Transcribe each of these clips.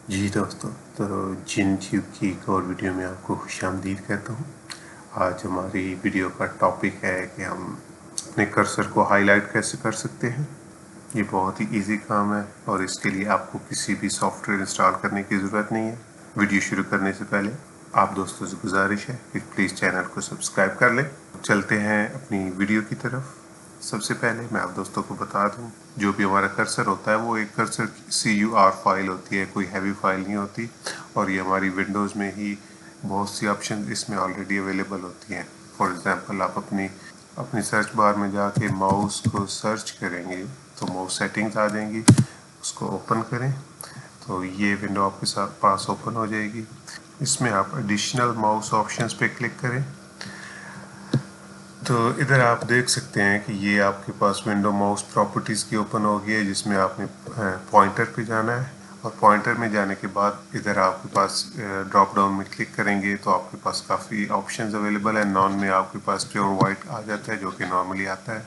जी दोस्तों, तो जिन ट्यूब की एक और वीडियो में आपको खुशामदीद कहता हूँ। आज हमारी वीडियो का टॉपिक है कि हम अपने कर्सर को हाईलाइट कैसे कर सकते हैं। ये बहुत ही इजी काम है और इसके लिए आपको किसी भी सॉफ्टवेयर इंस्टॉल करने की ज़रूरत नहीं है। वीडियो शुरू करने से पहले आप दोस्तों से गुजारिश है कि प्लीज़ चैनल को सब्सक्राइब कर लें। चलते हैं अपनी वीडियो की तरफ। सबसे पहले मैं आप दोस्तों को बता दूं, जो भी हमारा कर्सर होता है वो एक कर्सर CUR फाइल होती है, कोई हैवी फाइल नहीं होती। और ये हमारी विंडोज़ में ही बहुत सी ऑप्शन इसमें ऑलरेडी अवेलेबल होती हैं। फॉर एग्जांपल आप अपनी सर्च बार में जाके माउस को सर्च करेंगे तो माउस सेटिंग्स आ जाएंगी, उसको ओपन करें तो ये विंडो आपके साथ पास ओपन हो जाएगी। इसमें आप एडिशनल माउस ऑप्शंस पे क्लिक करें तो इधर आप देख सकते हैं कि ये आपके पास विंडो माउस प्रॉपर्टीज़ की ओपन हो गई है, जिसमें आपने पॉइंटर पे जाना है। और पॉइंटर में जाने के बाद इधर आपके पास ड्रॉप डाउन में क्लिक करेंगे तो आपके पास काफ़ी ऑप्शंस अवेलेबल है। नॉन में आपके पास प्योर वाइट आ जाता है, जो कि नॉर्मली आता है।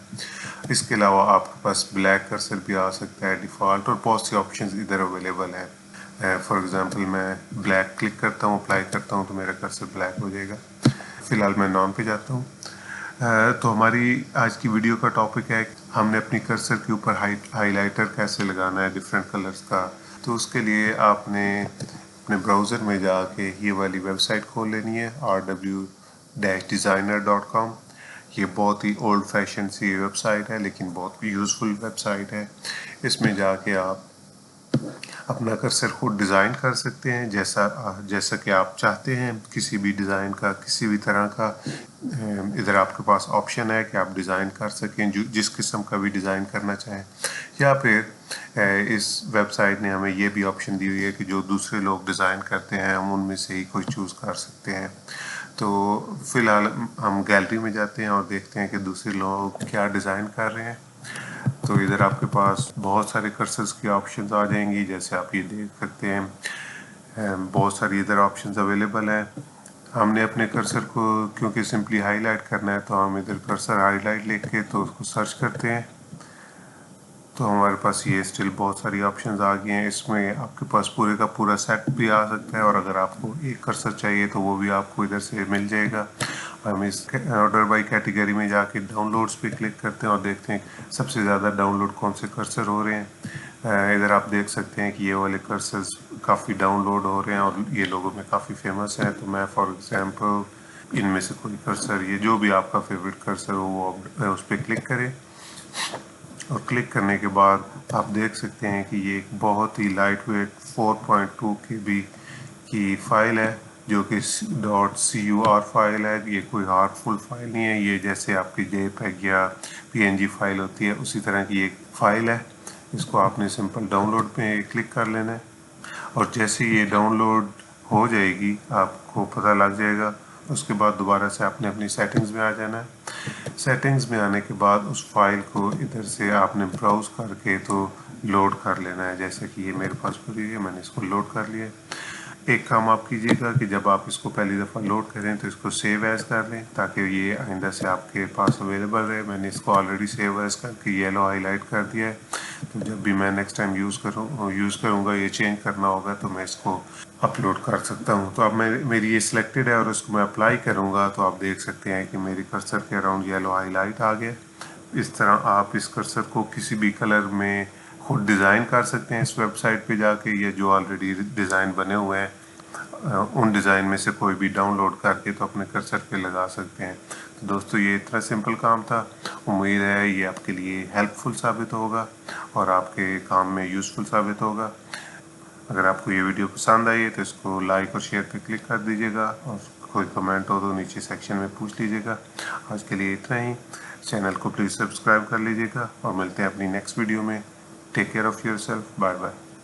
इसके अलावा आपके पास ब्लैक कर्सर भी आ सकता है डिफ़ॉल्ट, और बहुत सी ऑप्शंस इधर अवेलेबल है। फॉर एग्जांपल मैं ब्लैक क्लिक करता हूँ, अप्लाई करता हूँ तो मेरा कर्सर ब्लैक हो जाएगा। फ़िलहाल मैं नॉन पे जाता हूँ। तो हमारी आज की वीडियो का टॉपिक है हमने अपनी कर्सर के ऊपर हाइलाइटर कैसे लगाना है डिफरेंट कलर्स का। तो उसके लिए आपने अपने ब्राउज़र में जाके ये वाली वेबसाइट खोल लेनी है, rw-designer.com। ये बहुत ही ओल्ड फैशन सी वेबसाइट है, लेकिन बहुत यूज़फुल वेबसाइट है। इसमें जाके आप अपना कर्सर को डिज़ाइन कर सकते हैं जैसा कि आप चाहते हैं, किसी भी डिज़ाइन का, किसी भी तरह का। इधर आपके पास ऑप्शन है कि आप डिज़ाइन कर सकें जिस किस्म का भी डिज़ाइन करना चाहें। या फिर इस वेबसाइट ने हमें ये भी ऑप्शन दी हुई है कि जो दूसरे लोग डिज़ाइन करते हैं हम उनमें से ही कोई चूज़ कर सकते हैं। तो फ़िलहाल हम गैलरी में जाते हैं और देखते हैं कि दूसरे लोग क्या डिज़ाइन कर रहे हैं। तो इधर आपके पास बहुत सारे कर्सर्स की ऑप्शंस आ जाएंगी, जैसे आप ये देख सकते हैं। बहुत सारी इधर ऑप्शंस अवेलेबल हैं। हमने अपने कर्सर को क्योंकि सिंपली हाईलाइट करना है तो हम इधर कर्सर हाईलाइट लिख के तो उसको सर्च करते हैं तो हमारे पास ये स्टिल बहुत सारी ऑप्शंस आ गई हैं। इसमें आपके पास पूरे का पूरा सेट भी आ सकता है, और अगर आपको एक कर्सर चाहिए तो वो भी आपको इधर से मिल जाएगा। हम इस ऑर्डर बाई कैटेगरी में जाके डाउनलोड्स पे क्लिक करते हैं और देखते हैं सबसे ज़्यादा डाउनलोड कौन से कर्सर हो रहे हैं। इधर आप देख सकते हैं कि ये वाले कर्सर्स काफ़ी डाउनलोड हो रहे हैं और ये लोगों में काफ़ी फेमस हैं। तो मैं फॉर एग्जांपल इनमें से कोई कर्सर, ये जो भी आपका फेवरेट कर्सर हो वो उस पर क्लिक करें। और क्लिक करने के बाद आप देख सकते हैं कि ये एक बहुत ही लाइट वेट 4.2 KB की फ़ाइल है, जो कि .CUR फाइल है। ये कोई हार्मफुल फाइल नहीं है, ये जैसे आपकी JPEG या PNG फाइल होती है उसी तरह की एक फ़ाइल है। इसको आपने सिंपल डाउनलोड पे क्लिक कर लेना है और जैसे ये डाउनलोड हो जाएगी आपको पता लग जाएगा। उसके बाद दोबारा से आपने अपनी सेटिंग्स में आ जाना है। सेटिंग्स में आने के बाद उस फाइल को इधर से आपने ब्राउज़ करके तो लोड कर लेना है। जैसे कि ये मेरे पास पड़ी हुई है, मैंने इसको लोड कर लिया। एक काम आप कीजिएगा कि जब आप इसको पहली दफ़ा लोड करें तो इसको सेव एज़ कर लें, ताकि ये आइंदा से आपके पास अवेलेबल रहे। मैंने इसको ऑलरेडी सेव एज़ करके येलो हाईलाइट कर दिया है, तो जब भी मैं नेक्स्ट टाइम यूज़ करूँगा, ये चेंज करना होगा तो मैं इसको अपलोड कर सकता हूँ। तो अब मेरी ये सिलेक्टेड है और उसको मैं अप्लाई करूँगा तो आप देख सकते हैं कि मेरी कर्सर के अराउंड येलो हाईलाइट आ गया। इस तरह आप इस कर्सर को किसी भी कलर में खुद डिज़ाइन कर सकते हैं इस वेबसाइट पे जाके। ये जो ऑलरेडी डिज़ाइन बने हुए हैं उन डिज़ाइन में से कोई भी डाउनलोड करके तो अपने कर्सर पे लगा सकते हैं। तो दोस्तों, ये इतना सिंपल काम था। उम्मीद है ये आपके लिए हेल्पफुल साबित होगा और आपके काम में यूज़फुल साबित होगा। अगर आपको ये वीडियो पसंद आई है तो इसको लाइक और शेयर पे क्लिक कर दीजिएगा, और कोई कमेंट हो तो नीचे सेक्शन में पूछ लीजिएगा। आज के लिए इतना ही। चैनल को प्लीज़ सब्सक्राइब कर लीजिएगा और मिलते हैं अपनी नेक्स्ट वीडियो में। Take care of yourself. Bye bye.